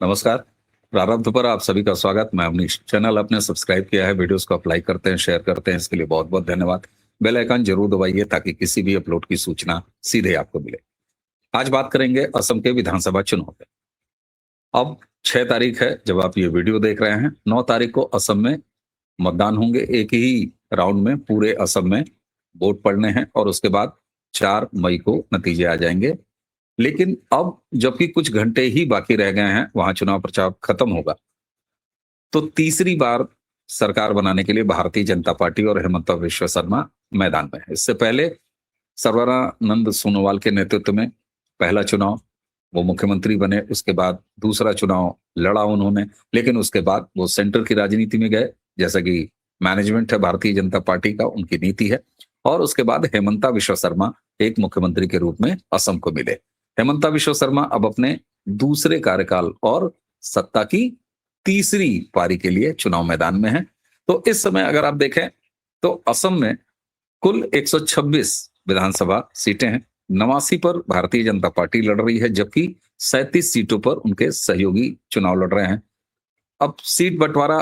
नमस्कार। प्रारंभ पर आप सभी का स्वागत। मैं अवनीश। चैनल आपने सब्सक्राइब किया है, वीडियोस को आप लाइक करते हैं, शेयर करते हैं, इसके लिए बहुत बहुत धन्यवाद। बेल आइकन जरूर दबाइए ताकि किसी भी अपलोड की सूचना सीधे आपको मिले। आज बात करेंगे असम के विधानसभा चुनाव पे। अब 6 तारीख है जब आप ये वीडियो देख रहे हैं। 9 तारीख को असम में मतदान होंगे। एक ही राउंड में पूरे असम में वोट पड़ने हैं और उसके बाद 4 मई को नतीजे आ जाएंगे। लेकिन अब जबकि कुछ घंटे ही बाकी रह गए हैं, वहां चुनाव प्रचार खत्म होगा, तो तीसरी बार सरकार बनाने के लिए भारतीय जनता पार्टी और हेमंत बिश्व शर्मा मैदान में है। इससे पहले सर्बानंद सोनोवाल के नेतृत्व में पहला चुनाव, वो मुख्यमंत्री बने। उसके बाद दूसरा चुनाव लड़ा उन्होंने, लेकिन उसके बाद वो सेंटर की राजनीति में गए, जैसा कि मैनेजमेंट है भारतीय जनता पार्टी का, उनकी नीति है। और उसके बाद हेमंता बिश्व शर्मा एक मुख्यमंत्री के रूप में असम को मिले। हेमंता बिश्व शर्मा अब अपने दूसरे कार्यकाल और सत्ता की तीसरी पारी के लिए चुनाव मैदान में है। तो इस समय अगर आप देखें तो असम में कुल 126 विधानसभा सीटें हैं। 89 पर भारतीय जनता पार्टी लड़ रही है, जबकि 37 सीटों पर उनके सहयोगी चुनाव लड़ रहे हैं। अब सीट बंटवारा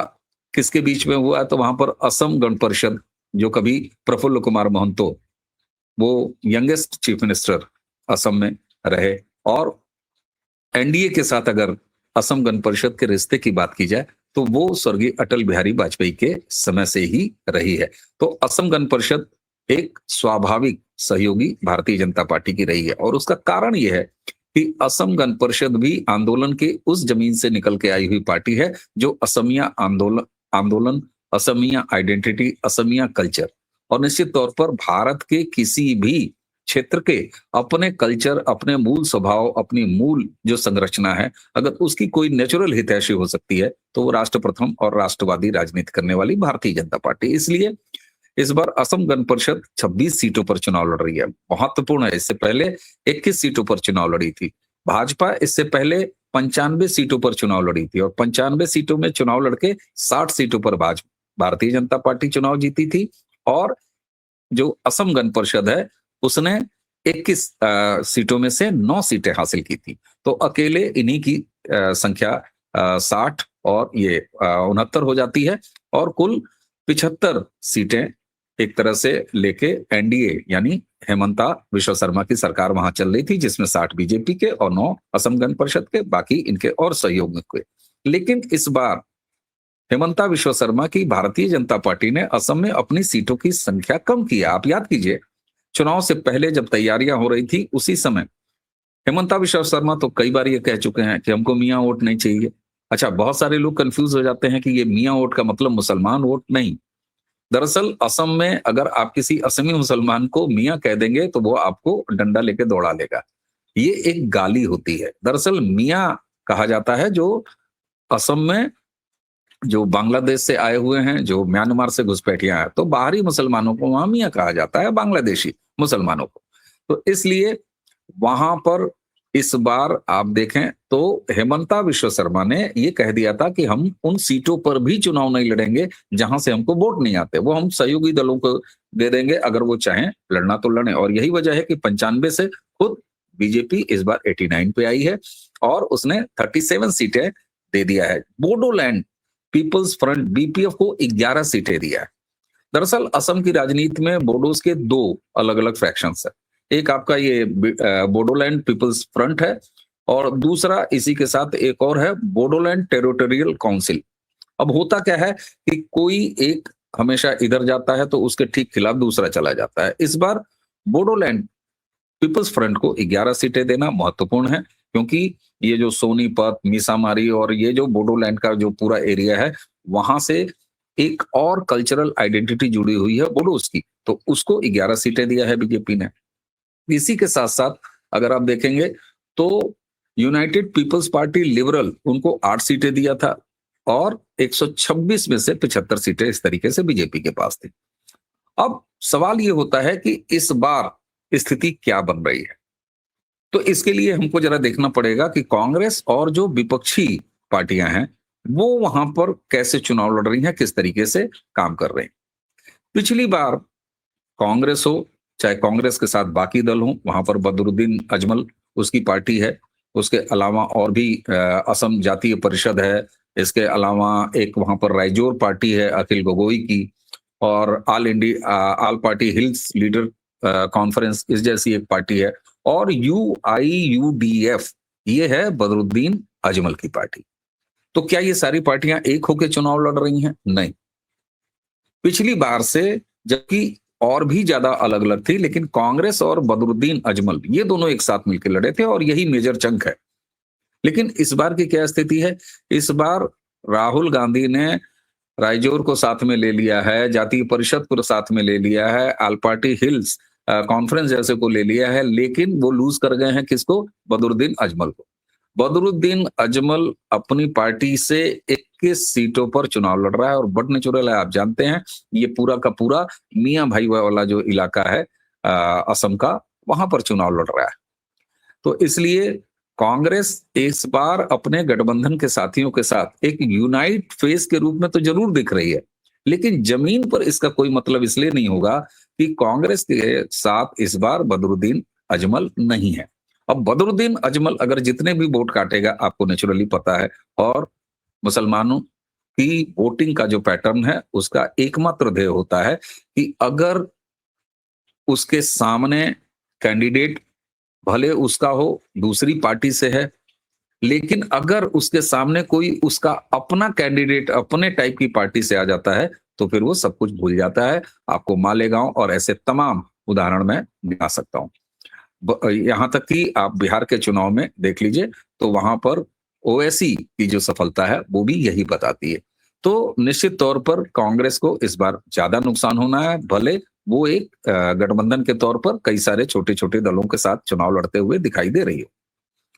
किसके बीच में हुआ है, तो वहां पर असम गण परिषद, जो कभी प्रफुल्ल कुमार महंतो, वो यंगेस्ट चीफ मिनिस्टर असम में रहे, और एनडीए के साथ अगर असम गण परिषद के रिश्ते की बात की जाए तो वो स्वर्गीय अटल बिहारी वाजपेयी के समय से ही रही है। तो असम गण परिषद एक स्वाभाविक सहयोगी भारतीय जनता पार्टी की रही है, और उसका कारण यह है कि असम गण परिषद भी आंदोलन के उस जमीन से निकल के आई हुई पार्टी है जो असमिया आंदोलन, असमिया आइडेंटिटी, असमिया कल्चर और निश्चित तौर पर भारत के किसी भी क्षेत्र के अपने कल्चर, अपने मूल स्वभाव, अपनी मूल जो संरचना है, अगर उसकी कोई नेचुरल हितैषी हो सकती है तो वो राष्ट्र प्रथम और राष्ट्रवादी राजनीति करने वाली भारतीय जनता पार्टी। इसलिए इस बार असम गण परिषद 26 सीटों पर चुनाव लड़ रही है। महत्वपूर्ण है, इससे पहले 21 सीटों पर चुनाव लड़ी थी। भाजपा इससे पहले 95 सीटों पर चुनाव लड़ी थी, और 95 सीटों में चुनाव लड़के 60 सीटों पर भारतीय जनता पार्टी चुनाव जीती थी। और जो असम गण परिषद है उसने 21 सीटों में से 9 सीटें हासिल की थी। तो अकेले इन्हीं की संख्या 60 और ये 69 हो जाती है, और कुल 75 सीटें एक तरह से लेके एनडीए यानी हेमंता बिश्व शर्मा की सरकार वहां चल रही थी, जिसमें 60 बीजेपी के और 9 असम गण परिषद के, बाकी इनके और सहयोगी के। लेकिन इस बार हेमंता बिश्व शर्मा की भारतीय जनता पार्टी ने असम में अपनी सीटों की संख्या कम की है। आप याद कीजिए, चुनाव से पहले जब तैयारियां हो रही थी उसी समय हेमंता बिश्व शर्मा तो कई बार ये कह चुके हैं कि हमको मियां वोट नहीं चाहिए। अच्छा, बहुत सारे लोग कंफ्यूज हो जाते हैं कि ये मियां वोट का मतलब मुसलमान वोट नहीं। दरअसल असम में अगर आप किसी असमी मुसलमान को मियां कह देंगे तो वो आपको डंडा लेके दौड़ा लेगा। ये एक गाली होती है। दरअसल मियां कहा जाता है जो असम में जो बांग्लादेश से आए हुए हैं, जो म्यांमार से घुसपैठिया हैं, तो बाहरी मुसलमानों को वहां मियां कहा जाता है, बांग्लादेशी मुसलमानों को। तो इसलिए वहां पर इस बार आप देखें तो हेमंता बिश्व शर्मा ने ये कह दिया था कि हम उन सीटों पर भी चुनाव नहीं लड़ेंगे जहां से हमको वोट नहीं आते, वो हम सहयोगी दलों को दे देंगे, अगर वो चाहें लड़ना तो लड़े। और यही वजह है कि 95 से खुद बीजेपी इस बार 89 पे आई है, और उसने 37 सीटें दे दिया है। बोडोलैंड पीपल्स फ्रंट बीपीएफ को 11 सीटें दिया है। दरअसल असम की राजनीति में बोडोस के 2 अलग अलग फैक्शंस है। एक आपका ये बोडोलैंड पीपल्स फ्रंट है, और दूसरा इसी के साथ एक और है, बोडोलैंड टेरिटोरियल काउंसिल। अब होता क्या है कि कोई एक हमेशा इधर जाता है तो उसके ठीक खिलाफ दूसरा चला जाता है। इस बार बोडोलैंड पीपल्स फ्रंट को 11 सीटें देना महत्वपूर्ण है, क्योंकि ये जो सोनीपत, मीसामारी और ये जो बोडोलैंड का जो पूरा एरिया है, वहां से एक और कल्चरल आइडेंटिटी जुड़ी हुई है बोडोस की, तो उसको 11 सीटें दिया है बीजेपी ने। इसी के साथ साथ अगर आप देखेंगे तो यूनाइटेड पीपल्स पार्टी लिबरल, उनको 8 सीटें दिया था, और 126 में से 75 सीटें इस तरीके से बीजेपी के पास थी। अब सवाल ये होता है कि इस बार स्थिति क्या बन रही है। तो इसके लिए हमको जरा देखना पड़ेगा कि कांग्रेस और जो विपक्षी पार्टियां हैं वो वहां पर कैसे चुनाव लड़ रही हैं, किस तरीके से काम कर रही हैं। पिछली बार कांग्रेस हो चाहे कांग्रेस के साथ बाकी दल हो, वहां पर बदरुद्दीन अजमल उसकी पार्टी है, उसके अलावा और भी असम जातीय परिषद है, इसके अलावा एक वहां पर राइजोर पार्टी है अखिल गोगोई की, और all party hills leader conference इस जैसी एक पार्टी है, और UIUDF ये है बदरुद्दीन अजमल की पार्टी। तो क्या ये सारी पार्टियां एक होकर चुनाव लड़ रही हैं? नहीं। पिछली बार से जबकि और भी ज्यादा अलग अलग थी, लेकिन कांग्रेस और बदरुद्दीन अजमल ये दोनों एक साथ मिलकर लड़े थे और यही मेजर चंक है। लेकिन इस बार की क्या स्थिति है? इस बार राहुल गांधी ने रायजोर को साथ में ले लिया है, जातीय परिषद को साथ में ले लिया है, ऑल पार्टी हिल्स कॉन्फ्रेंस जैसे को ले लिया है, लेकिन वो लूज कर गए हैं किसको? बदरुद्दीन अजमल को। बदरुद्दीन अजमल अपनी पार्टी से 21 सीटों पर चुनाव लड़ रहा है और बड़ नेचुरल है, आप जानते हैं ये पूरा का पूरा मियां भाई वाला जो इलाका है असम का, वहां पर चुनाव लड़ रहा है। तो इसलिए कांग्रेस इस बार अपने गठबंधन के साथियों के साथ एक यूनाइट फेस के रूप में तो जरूर दिख रही है, लेकिन जमीन पर इसका कोई मतलब इसलिए नहीं होगा कि कांग्रेस के साथ इस बार बदरुद्दीन अजमल नहीं है। अब बदरुद्दीन अजमल अगर जितने भी वोट काटेगा, आपको नेचुरली पता है, और मुसलमानों की वोटिंग का जो पैटर्न है उसका एकमात्र ध्येय होता है कि अगर उसके सामने कैंडिडेट भले उसका हो दूसरी पार्टी से है, लेकिन अगर उसके सामने कोई उसका अपना कैंडिडेट अपने टाइप की पार्टी से आ जाता है तो फिर वो सब कुछ भूल जाता है। आपको मालेगांव और ऐसे तमाम उदाहरण मैं गिना सकता हूं। यहां तक कि आप बिहार के चुनाव में देख लीजिए, तो वहां पर ओवैसी की जो सफलता है वो भी यही बताती है। तो निश्चित तौर पर कांग्रेस को इस बार ज्यादा नुकसान होना है, भले वो एक गठबंधन के तौर पर कई सारे छोटे छोटे दलों के साथ चुनाव लड़ते हुए दिखाई दे रही है।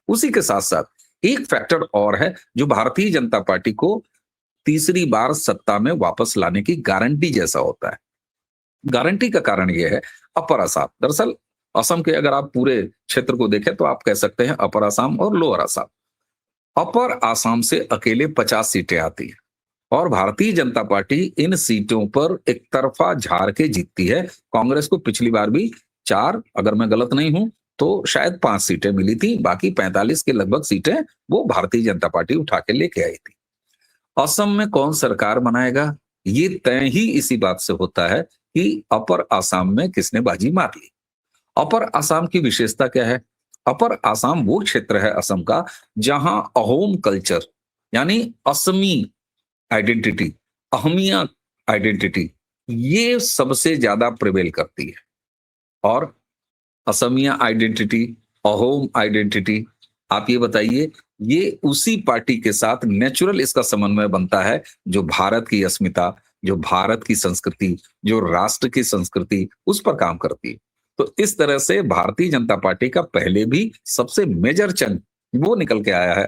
उसी के साथ साथ एक फैक्टर और है जो भारतीय जनता पार्टी को तीसरी बार सत्ता में वापस लाने की गारंटी जैसा होता है। गारंटी का कारण यह है अपर असम। दरअसल असम के अगर आप पूरे क्षेत्र को देखें तो आप कह सकते हैं अपर असम और लोअर असम। अपर असम से अकेले 50 सीटें आती है और भारतीय जनता पार्टी इन सीटों पर एक तरफा झाड़ के जीतती है। कांग्रेस को पिछली बार भी 4, अगर मैं गलत नहीं हूं तो शायद 5 सीटें मिली थी, बाकी 45 के लगभग सीटें वो भारतीय जनता पार्टी उठा के लेके आई थी। असम में कौन सरकार बनाएगा ये तय ही इसी बात से होता है कि अपर असम में किसने बाजी मार ली। अपर असम की विशेषता क्या है? अपर असम वो क्षेत्र है असम का जहां अहोम कल्चर यानी असमी आइडेंटिटी, अहमिया आइडेंटिटी, ये सबसे ज्यादा प्रिवेल करती है। और असमिया आइडेंटिटी, अहोम आइडेंटिटी, आप ये बताइए, ये उसी पार्टी के साथ नेचुरल इसका समन्वय बनता है जो भारत की अस्मिता, जो भारत की संस्कृति, जो राष्ट्र की संस्कृति उस पर काम करती है। तो इस तरह से भारतीय जनता पार्टी का पहले भी सबसे मेजर चंक वो निकल के आया है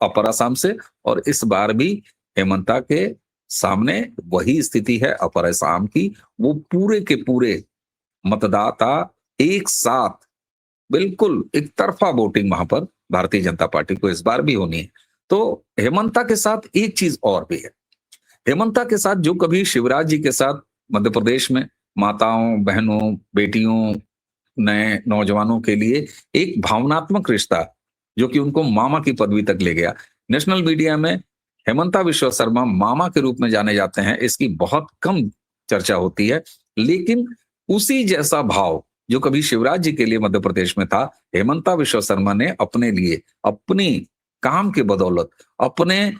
अपर असम से, और इस बार भी हेमंता के सामने वही स्थिति है अपर असम की। वो पूरे के पूरे मतदाता एक साथ बिल्कुल एक तरफा वोटिंग वहां पर भारतीय जनता पार्टी को इस बार भी होनी है। तो हेमंता के साथ एक चीज और भी है। हेमंता के साथ जो कभी शिवराज जी के साथ मध्य प्रदेश में माताओं, बहनों, बेटियों, नए नौजवानों के लिए एक भावनात्मक रिश्ता जो कि उनको मामा की पदवी तक ले गया। नेशनल मीडिया में हेमंता विश्व शर्मा मामा के रूप में जाने जाते हैं, इसकी बहुत कम चर्चा होती है, लेकिन उसी जैसा भाव जो कभी शिवराज जी के लिए मध्य प्रदेश में था, हेमंता विश्व शर्मा ने अपने लिए अपनी काम के बदौलत अपने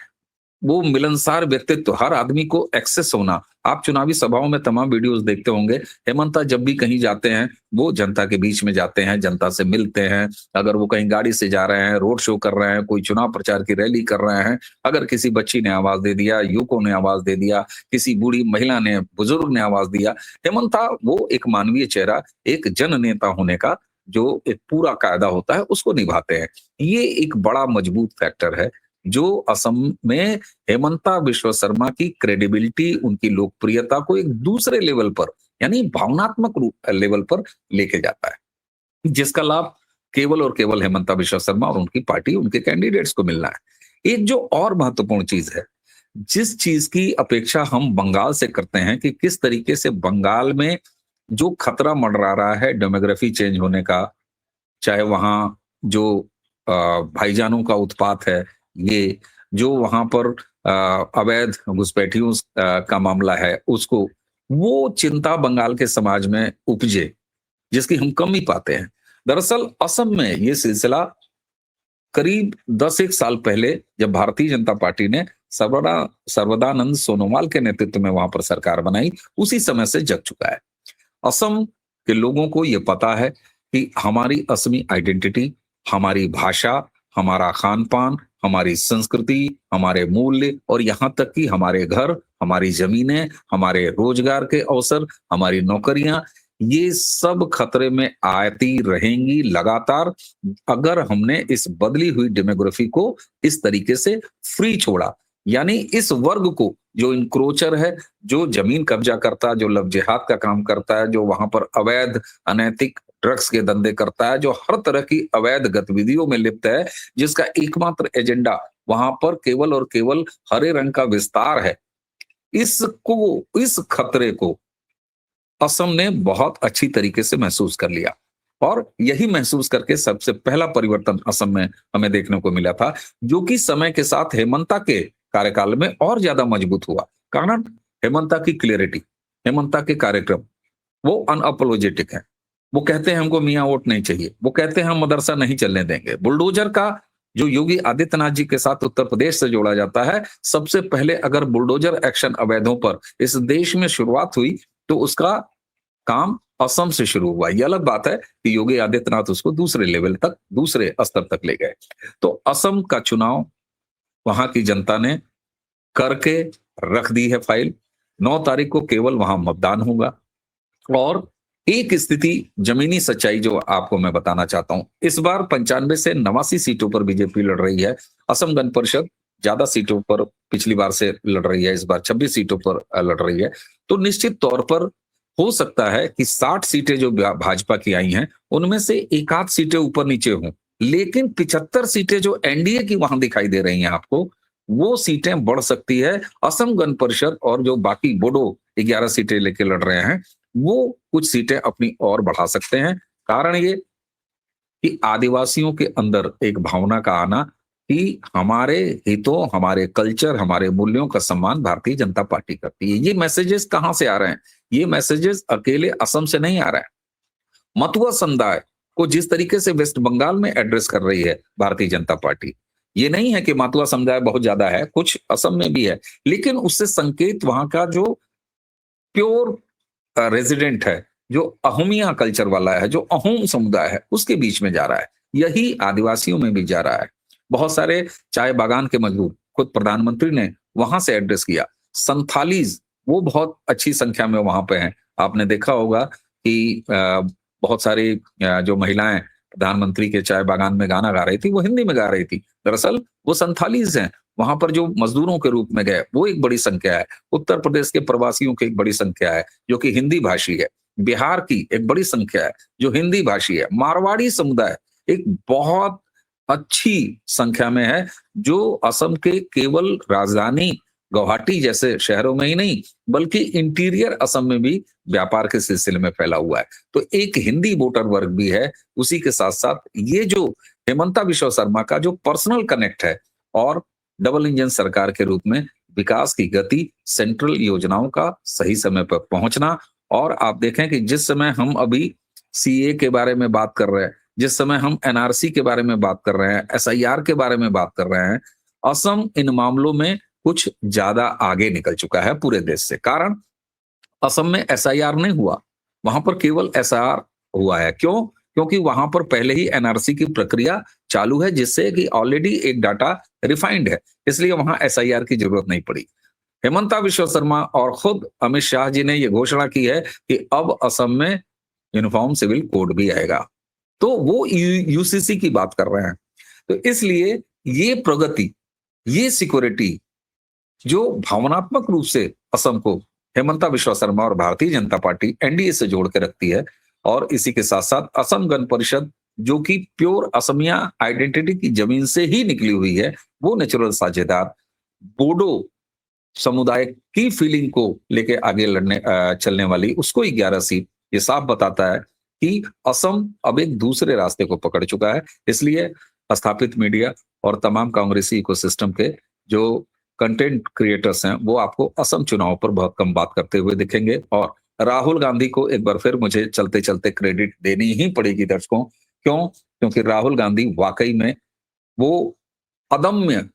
वो मिलनसार व्यक्तित्व, हर आदमी को एक्सेस होना। आप चुनावी सभाओं में तमाम वीडियोस देखते होंगे, हेमंता जब भी कहीं जाते हैं वो जनता के बीच में जाते हैं, जनता से मिलते हैं। अगर वो कहीं गाड़ी से जा रहे हैं, रोड शो कर रहे हैं, कोई चुनाव प्रचार की रैली कर रहे हैं, अगर किसी बच्ची ने आवाज दे दिया, युवकों ने आवाज दे दिया, किसी बूढ़ी महिला ने, बुजुर्ग ने आवाज दिया, हेमंता वो एक मानवीय चेहरा, एक जन नेता होने का जो एक पूरा कायदा होता है उसको निभाते हैं। ये एक बड़ा मजबूत फैक्टर है जो असम में हेमंता विश्व शर्मा की क्रेडिबिलिटी, उनकी लोकप्रियता को एक दूसरे लेवल पर यानी भावनात्मक लेवल पर लेके जाता है, जिसका लाभ केवल और केवल हेमंता विश्व शर्मा और उनकी पार्टी, उनके कैंडिडेट्स को मिलना है। एक जो और महत्वपूर्ण चीज है, जिस चीज की अपेक्षा हम बंगाल से करते हैं कि किस तरीके से बंगाल में जो खतरा मंडरा रहा है डेमोग्राफी चेंज होने का, चाहे वहां जो भाईजानों का उत्पात है, ये जो वहां पर अवैध घुसपैठियों का मामला है, उसको वो चिंता बंगाल के समाज में उपजे, जिसकी हम कम ही पाते हैं। दरअसल असम में ये सिलसिला करीब 10 एक साल पहले, जब भारतीय जनता पार्टी ने सर्वदानंद सोनोवाल के नेतृत्व में वहां पर सरकार बनाई, उसी समय से जग चुका है। असम के लोगों को ये पता है कि हमारी असमी आइडेंटिटी, हमारी भाषा, हमारा खान-पान, हमारी संस्कृति, हमारे मूल्य और यहाँ तक कि हमारे घर, हमारी ज़मीनें, हमारे रोजगार के अवसर, हमारी नौकरियाँ, ये सब खतरे में आती रहेंगी लगातार, अगर हमने इस बदली हुई डेमोग्राफी को इस तरीके से फ्री छोड़ा। यानी इस वर्ग को, जो इंक्रोचर है, जो जमीन कब्जा करता है, जो लव जिहाद का काम करता है, जो वहां पर अवैध अनैतिक ड्रग्स के धंधे करता है, जो हर तरह की अवैध गतिविधियों में लिप्त है, जिसका एकमात्र एजेंडा वहां पर केवल और केवल हरे रंग का विस्तार है, इस खतरे को असम ने बहुत अच्छी तरीके से महसूस कर लिया। और यही महसूस करके सबसे पहला परिवर्तन असम में हमें देखने को मिला था, जो कि समय के साथ हेमंता के कार्यकाल में और ज्यादा मजबूत हुआ। कारण हेमंता की क्लियरिटी, हेमंता के कार्यक्रम, वो अनअपोलोजेटिक है। वो कहते हैं हमको मियाँ वोट नहीं चाहिए, वो कहते हैं हम मदरसा नहीं चलने देंगे। बुलडोजर का जो योगी आदित्यनाथ जी के साथ उत्तर प्रदेश से जोड़ा जाता है, सबसे पहले अगर बुलडोजर एक्शन अवैधों पर इस देश में शुरुआत हुई, तो उसका काम असम से शुरू हुआ। ये अलग बात है कि योगी आदित्यनाथ उसको दूसरे लेवल तक, दूसरे स्तर तक ले गए। तो असम का चुनाव वहां की जनता ने करके रख दी है फाइल। 9 तारीख को केवल वहां मतदान होगा। और एक स्थिति, जमीनी सच्चाई जो आपको मैं बताना चाहता हूं, इस बार 95 से 89 सीटों पर बीजेपी लड़ रही है। असम गण परिषद ज्यादा सीटों पर पिछली बार से लड़ रही है, इस बार 26 सीटों पर लड़ रही है। तो निश्चित तौर पर हो सकता है कि 60 सीटें जो भाजपा की आई हैं, उनमें से एक आध सीटें ऊपर नीचे हों, लेकिन 75 सीटें जो एनडीए की वहां दिखाई दे रही हैं आपको, वो सीटें बढ़ सकती है। असम गण परिषद और जो बाकी बोडो 11 सीटें लेके लड़ रहे हैं, वो कुछ सीटें अपनी और बढ़ा सकते हैं। कारण ये कि आदिवासियों के अंदर एक भावना का आना कि हमारे हितों, हमारे कल्चर, हमारे मूल्यों का सम्मान भारतीय जनता पार्टी करती है। ये मैसेजेस कहां से आ रहे हैं? ये मैसेजेस अकेले असम से नहीं आ रहे हैं। मतुआ समुदाय को जिस तरीके से वेस्ट बंगाल में एड्रेस कर रही है भारतीय जनता पार्टी, ये नहीं है कि मतुआ समुदाय बहुत ज्यादा है, कुछ असम में भी है, लेकिन उससे संकेत वहां का जो प्योर रेजिडेंट है, जो अहोमिया कल्चर वाला है, जो अहोम समुदाय है, उसके बीच में जा रहा है। यही आदिवासियों में भी जा रहा है। बहुत सारे चाय बागान के मजदूर, खुद प्रधानमंत्री ने वहां से एड्रेस किया। संथालीज, वो बहुत अच्छी संख्या में वहां पे हैं। आपने देखा होगा कि बहुत सारी जो महिलाएं प्रधानमंत्री के चाय बागान में गाना गा रही थी, वो हिंदी में गा रही थी। दरअसल वो संथालीज हैं। वहां पर जो मजदूरों के रूप में गए, वो एक बड़ी संख्या है। उत्तर प्रदेश के प्रवासियों की एक बड़ी संख्या है जो कि हिंदी भाषी है। बिहार की एक बड़ी संख्या है जो हिंदी भाषी है। मारवाड़ी समुदाय एक बहुत अच्छी संख्या में है, जो असम के केवल राजधानी गुवाहाटी जैसे शहरों में ही नहीं, बल्कि इंटीरियर असम में भी व्यापार के सिलसिले में फैला हुआ है। तो एक हिंदी वोटर वर्ग भी है। उसी के साथ साथ ये जो हेमंता बिश्वा शर्मा का जो पर्सनल कनेक्ट है, और डबल इंजन सरकार के रूप में विकास की गति, सेंट्रल योजनाओं का सही समय पर पहुंचना। और आप देखें कि जिस समय हम अभी सीए के बारे में बात कर रहे हैं, जिस समय हम एनआरसी के बारे में बात कर रहे हैं, एसआईआर के बारे में बात कर रहे हैं, असम इन मामलों में कुछ ज्यादा आगे निकल चुका है पूरे देश से। कारण असम में एसआईआर नहीं हुआ, वहां पर केवल एसआईआर हुआ है। क्यों? क्योंकि वहां पर पहले ही एनआरसी की प्रक्रिया चालू है, जिससे कि ऑलरेडी एक डाटा रिफाइंड है, इसलिए वहां एसआईआर की जरूरत नहीं पड़ी। हेमंता बिश्वा शर्मा और खुद अमित शाह जी ने यह घोषणा की है कि अब असम में यूनिफॉर्म सिविल कोड भी आएगा। तो वो यूसीसी की बात कर रहे हैं। तो इसलिए ये प्रगति, ये सिक्योरिटी जो भावनात्मक रूप से असम को हेमंता बिश्वा शर्मा और भारतीय जनता पार्टी एनडीए से जोड़ के रखती है, और इसी के साथ साथ असम गण परिषद जो कि प्योर असमिया आइडेंटिटी की जमीन से ही निकली हुई है, वो नेचुरल साझेदार बोडो समुदाय की फीलिंग को लेके आगे चलने वाली उसको 11 सीट, ये साफ बताता है कि असम अब एक दूसरे रास्ते को पकड़ चुका है। इसलिए स्थापित मीडिया और तमाम कांग्रेसी इकोसिस्टम के जो कंटेंट क्रिएटर्स हैं वो आपको असम चुनाव पर बहुत कम बात करते हुए दिखेंगे। और राहुल गांधी को एक बार फिर मुझे चलते चलते क्रेडिट देनी ही पड़ेगी दर्शकों। क्यों? क्योंकि राहुल गांधी वाकई में वो अदम्य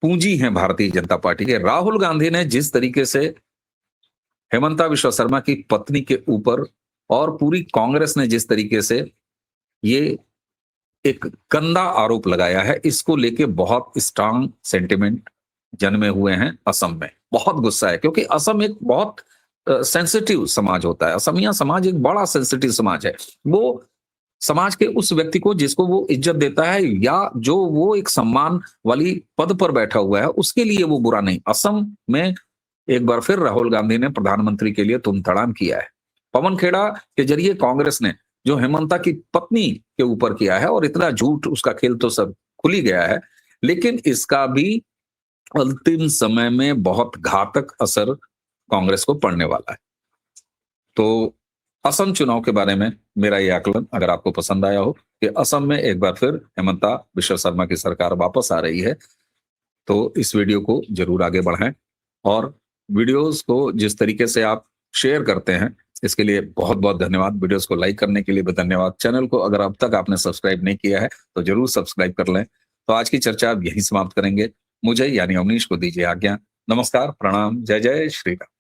पूंजी हैं भारतीय जनता पार्टी के। राहुल गांधी ने जिस तरीके से हेमंता विश्व शर्मा की पत्नी के ऊपर और पूरी कांग्रेस ने जिस तरीके से ये एक गंदा आरोप लगाया है, इसको लेके बहुत स्ट्रांग सेंटिमेंट जन्मे हुए हैं असम में। बहुत गुस्सा है क्योंकि असम एक बहुत सेंसिटिव समाज होता है। असमिया समाज एक बड़ा सेंसिटिव समाज है। वो समाज के उस व्यक्ति को जिसको वो इज्जत देता है या जो वो एक सम्मान वाली पद पर बैठा हुआ है उसके लिए वो बुरा नहीं। असम में एक बार फिर राहुल गांधी ने प्रधानमंत्री के लिए तुम-तड़ाम किया है। पवन खेड़ा के जरिए कांग्रेस ने जो हेमंता की पत्नी के ऊपर किया है, और इतना झूठ, उसका खेल तो सब खुल ही गया है, लेकिन इसका भी अंतिम समय में बहुत घातक असर कांग्रेस को पड़ने वाला है। तो असम चुनाव के बारे में मेरा ये आकलन अगर आपको पसंद आया हो कि असम में एक बार फिर हेमंता विश्व शर्मा की सरकार वापस आ रही है, तो इस वीडियो को जरूर आगे बढ़ाएं। और वीडियोस को जिस तरीके से आप शेयर करते हैं इसके लिए बहुत बहुत धन्यवाद। वीडियोस को लाइक करने के लिए भी धन्यवाद। चैनल को अगर अब तक आपने सब्सक्राइब नहीं किया है तो जरूर सब्सक्राइब कर लें। तो आज की चर्चा अब यहीं समाप्त करेंगे। मुझे यानी अवनीश को दीजिए आज्ञा। नमस्कार, प्रणाम, जय जय श्री राम।